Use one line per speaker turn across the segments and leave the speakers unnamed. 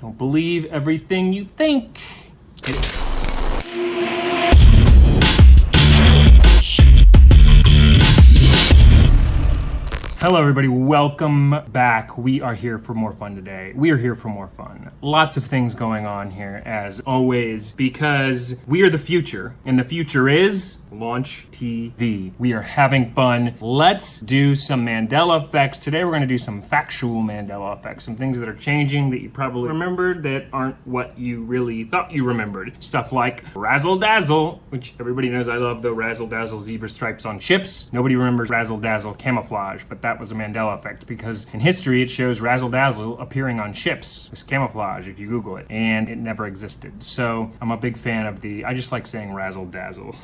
Don't believe everything you think. Hello everybody, welcome back. We are here for more fun today. We are here for more fun. Lots of things going on here as always because we are the future and the future is Launch TV. We are having fun. Let's do some Mandela effects. Today we're going to do some factual Mandela effects, some things that are changing that you probably remembered that aren't what you really thought you remembered. Stuff like razzle dazzle, which everybody knows I love the razzle dazzle zebra stripes on ships. Nobody remembers razzle dazzle camouflage, but that was a Mandela effect because in history it shows razzle dazzle appearing on ships. This camouflage if you Google it, and it never existed. So I'm a big fan of I just like saying razzle dazzle.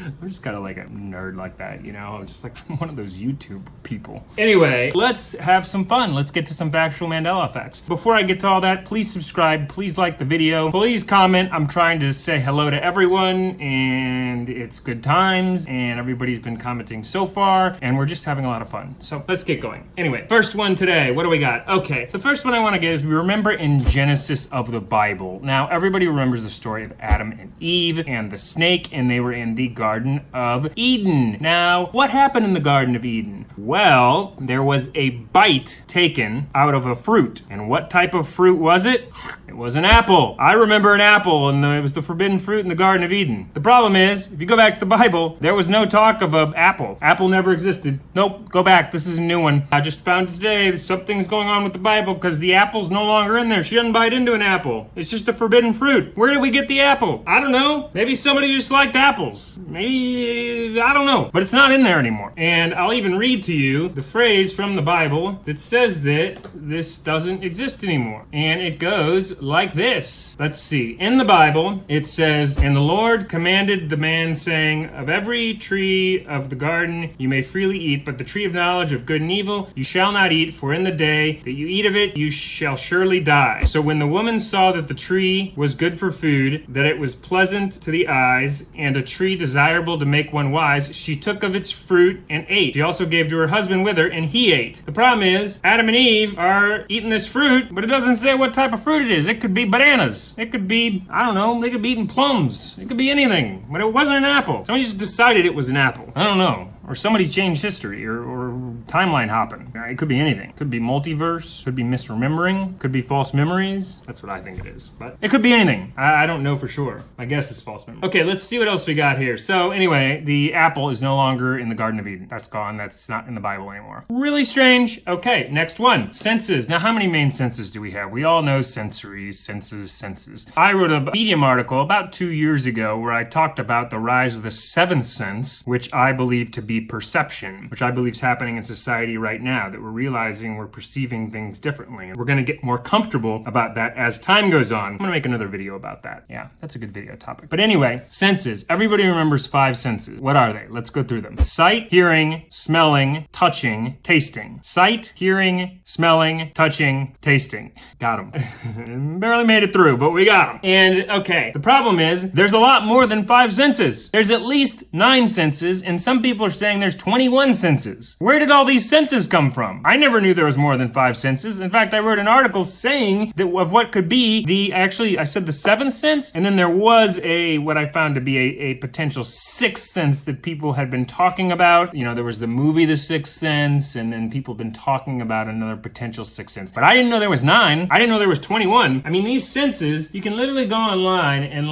I'm just kind of like a nerd like that, you know? I'm just like one of those YouTube people. Anyway, let's have some fun. Let's get to some factual Mandela effects. Before I get to all that, please subscribe, please like the video, please comment. I'm trying to say hello to everyone and it's good times and everybody's been commenting so far and we're just having a lot of fun. So let's get going. Anyway, first one today, what do we got? Okay, the first one I want to get is we remember in Genesis of the Bible. Now, everybody remembers the story of Adam and Eve and the snake, and they were in the Garden of Eden. Now, what happened in the Garden of Eden? Well, there was a bite taken out of a fruit. And what type of fruit was it? It was an apple. I remember an apple, and it was the forbidden fruit in the Garden of Eden. The problem is, if you go back to the Bible, there was no talk of an apple. Apple never existed. Nope, go back. This is a new one. I just found today that something's going on with the Bible because the apple's no longer in there. She doesn't bite into an apple. It's just a forbidden fruit. Where did we get the apple? I don't know. Maybe somebody just liked apples. Maybe, I don't know. But it's not in there anymore. And I'll even read to you the phrase from the Bible that says that this doesn't exist anymore. And it goes like this. Let's see. In the Bible, it says, "And the Lord commanded the man, saying, of every tree of the garden you may freely eat, but the tree of knowledge of good and evil you shall not eat, for in the day that you eat of it you shall surely die." So when the woman saw that the tree was good for food, that it was pleasant to the eyes, and a tree desirable to make one wise, she took of its fruit and ate. She also gave to her husband with her, and he ate. The problem is, Adam and Eve are eating this fruit, but it doesn't say what type of fruit it is. It could be bananas. It could be, I don't know, they could be eating plums. It could be anything, but it wasn't an apple. Somebody just decided it was an apple. I don't know. Or somebody changed history, or timeline hopping. It could be anything. Could be multiverse, could be misremembering, could be false memories. That's what I think it is. But it could be anything. I don't know for sure. I guess it's false memory. Okay, let's see what else we got here. So anyway, the apple is no longer in the Garden of Eden. That's gone. That's not in the Bible anymore. Really strange. Okay, next one. Senses. Now, how many main senses do we have? We all know sensories, senses. I wrote a Medium article about 2 years ago where I talked about the rise of the seventh sense, which I believe to be perception, which I believe is happening in society right now, that we're realizing we're perceiving things differently. And we're going to get more comfortable about that as time goes on. I'm going to make another video about that. Yeah, that's a good video topic. But anyway, senses. Everybody remembers 5 senses. What are they? Let's go through them. Sight, hearing, smelling, touching, tasting. Sight, hearing, smelling, touching, tasting. Got them. Barely made it through, but we got them. And okay, the problem is there's a lot more than 5 senses. There's at least 9 senses, and some people are saying there's 21 senses. Where did all these senses come from? I never knew there was more than 5 senses. In fact, I wrote an article saying that of what could be I said the 7th sense, and then there was what I found to be a potential 6th sense that people had been talking about. You know, there was the movie The Sixth Sense, and then people have been talking about another potential 6th sense. But I didn't know there was 9. I didn't know there was 21. I mean, these senses, you can literally go online and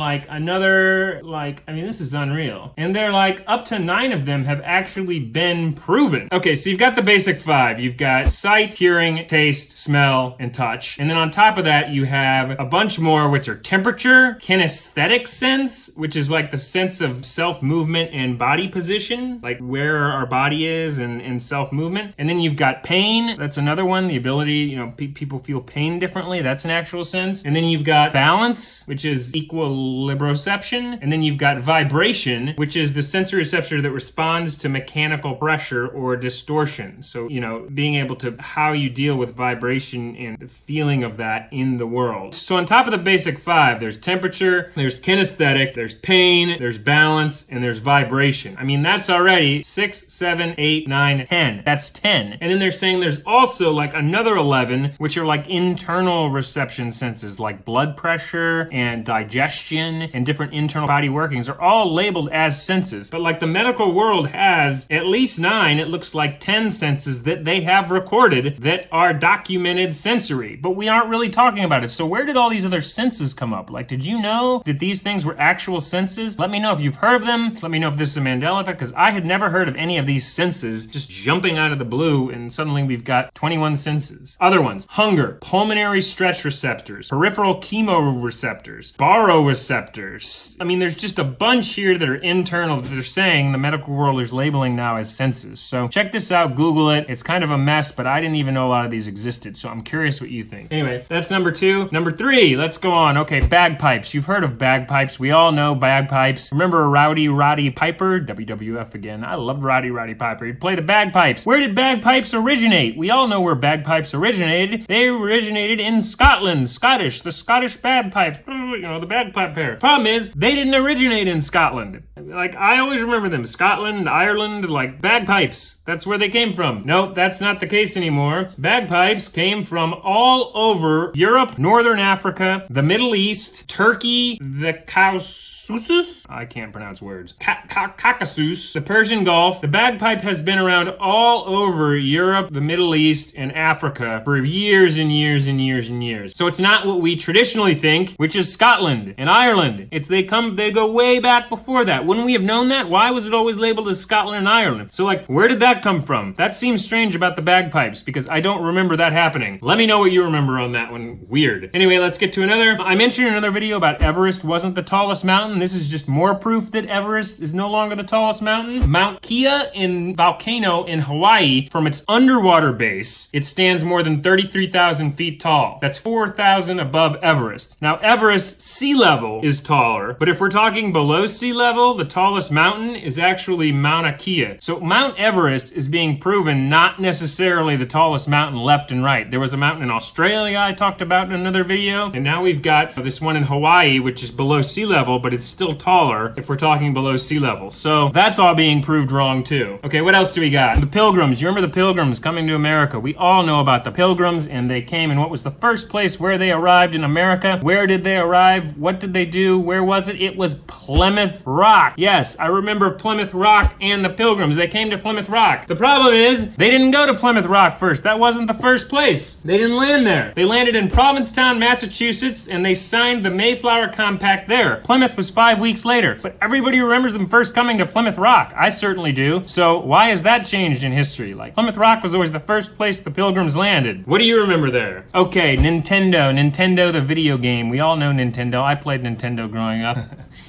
this is unreal. And they're like, up to 9 of them have actually been proven. Okay, so you've got the basic 5. You've got sight, hearing, taste, smell, and touch. And then on top of that, you have a bunch more, which are temperature, kinesthetic sense, which is like the sense of self-movement and body position, like where our body is and self-movement. And then you've got pain. That's another one. The ability, people feel pain differently. That's an actual sense. And then you've got balance, which is equilibrioception. And then you've got vibration, which is the sensory receptor that responds to to mechanical pressure or distortion. So, you know, being able to how you deal with vibration and the feeling of that in the world. So on top of the basic 5, there's temperature, there's kinesthetic, there's pain, there's balance, and there's vibration. I mean, that's already 6, 7, 8, 9, 10. That's 10. And then they're saying there's also like another 11, which are like internal reception senses, like blood pressure and digestion and different internal body workings are all labeled as senses. But like the medical world has at least 9, it looks like 10 senses that they have recorded that are documented sensory. But we aren't really talking about it. So where did all these other senses come up? Like, did you know that these things were actual senses? Let me know if you've heard of them. Let me know if this is a Mandela effect, because I had never heard of any of these senses just jumping out of the blue and suddenly we've got 21 senses. Other ones: hunger, pulmonary stretch receptors, peripheral chemoreceptors, baroreceptors. I mean, there's just a bunch here that are internal that they're saying the medical world is labeling now as senses. So check this out, Google it. It's kind of a mess, but I didn't even know a lot of these existed, so I'm curious what you think. Anyway, that's number 2. Number 3, let's go on. Okay, bagpipes. You've heard of bagpipes. We all know bagpipes. Remember Rowdy Roddy Piper? WWF again. I love Rowdy Roddy Piper. He'd play the bagpipes. Where did bagpipes originate? We all know where bagpipes originated. They originated in Scotland. Scottish. The Scottish bagpipes. You know, the bagpipe pair. Problem is, they didn't originate in Scotland. Like, I always remember them. Scotland, Ireland, like bagpipes. That's where they came from. Nope, that's not the case anymore. Bagpipes came from all over Europe, Northern Africa, the Middle East, Turkey, the Caucasus? I can't pronounce words. Caucasus, the Persian Gulf. The bagpipe has been around all over Europe, the Middle East, and Africa for years and years and years and years. So it's not what we traditionally think, which is Scotland and Ireland. They go way back before that. Wouldn't we have known that? Why was it always labeled as Scotland and Ireland? So like, where did that come from? That seems strange about the bagpipes because I don't remember that happening. Let me know what you remember on that one. Weird. Anyway, let's get to another. I mentioned in another video about Everest wasn't the tallest mountain. This is just more proof that Everest is no longer the tallest mountain. Mount Kia volcano in Hawaii, from its underwater base, it stands more than 33,000 feet tall. That's 4,000 above Everest. Now, Everest sea level is taller, but if we're talking below sea level, the tallest mountain is actually Mauna Kea. So Mount Everest is being proven not necessarily the tallest mountain left and right. There was a mountain in Australia I talked about in another video, and now we've got this one in Hawaii, which is below sea level, but it's still taller if we're talking below sea level. So that's all being proved wrong too. Okay, what else do we got? The Pilgrims. You remember the Pilgrims coming to America? We all know about the Pilgrims, and they came, and what was the first place where they arrived in America? Where did they arrive? What did they do? Where was it? It was Plymouth Rock. Yes, I remember Plymouth Rock and the Pilgrims. They came to Plymouth Rock. The problem is, they didn't go to Plymouth Rock first. That wasn't the first place. They didn't land there. They landed in Provincetown, Massachusetts, and they signed the Mayflower Compact there. Plymouth was 5 weeks later, but everybody remembers them first coming to Plymouth Rock. I certainly do. So why has that changed in history? Like, Plymouth Rock was always the first place the Pilgrims landed. What do you remember there? Okay, Nintendo. Nintendo, the video game. We all know Nintendo. I played Nintendo growing up.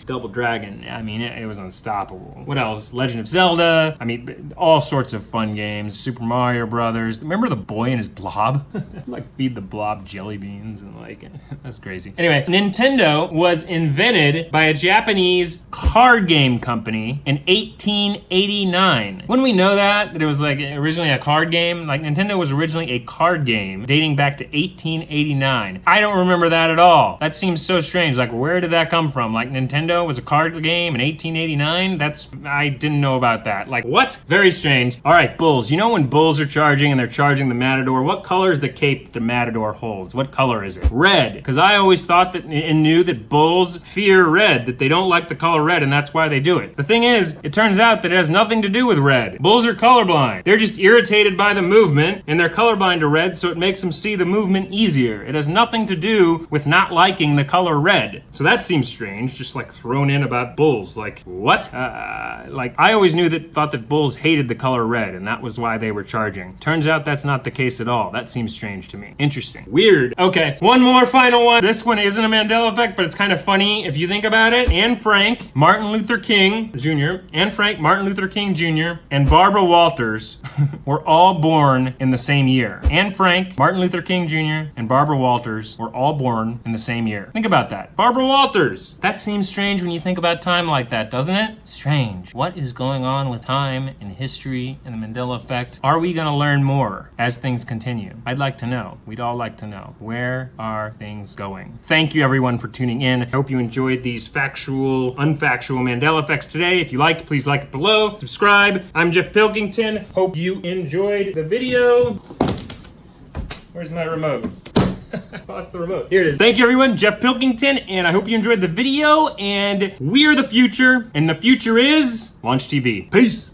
Double Dragon. I mean, it was unstoppable. What else? Legend of Zelda. I mean, all sorts of fun games. Super Mario Brothers. Remember the boy and his blob? Like, feed the blob jelly beans and like, that's crazy. Anyway, Nintendo was invented by a Japanese card game company in 1889. Wouldn't we know that it was like originally a card game? Like, Nintendo was originally a card game dating back to 1889. I don't remember that at all. That seems so strange. Like, where did that come from? Like, Nintendo was a card game in 1889? I didn't know about that. Like, what? Very strange. All right, bulls. You know when bulls are charging and they're charging the Matador, what color is the cape the Matador holds? What color is it? Red. Because I always thought that and knew that bulls fear red, that they don't like the color red, and that's why they do it. The thing is, it turns out that it has nothing to do with red. Bulls are colorblind. They're just irritated by the movement, and they're colorblind to red, so it makes them see the movement easier. It has nothing to do with not liking the color red. So that seems strange, just like thrown in about bulls. Like, what? Like, I always thought that bulls hated the color red, and that was why they were charging. Turns out that's not the case at all. That seems strange to me. Interesting. Weird. Okay, one more final one. This one isn't a Mandela effect, but it's kind of funny if you think about it. Anne Frank, Martin Luther King Jr., Anne Frank, Martin Luther King Jr., and Barbara Walters were all born in the same year. Anne Frank, Martin Luther King Jr., and Barbara Walters were all born in the same year. Think about that. Barbara Walters. That seems strange strange when you think about time like that, doesn't it? Strange. What is going on with time and history and the Mandela Effect? Are we gonna learn more as things continue? I'd like to know. We'd all like to know. Where are things going? Thank you everyone for tuning in. I hope you enjoyed these factual, unfactual Mandela Effects today. If you liked, please like it below. Subscribe. I'm Jeff Pilkington. Hope you enjoyed the video. Where's my remote? Lost the remote. Here it is. Thank you everyone, Jeff Pilkington, and I hope you enjoyed the video, and we're the future, and the future is Launch TV. Peace.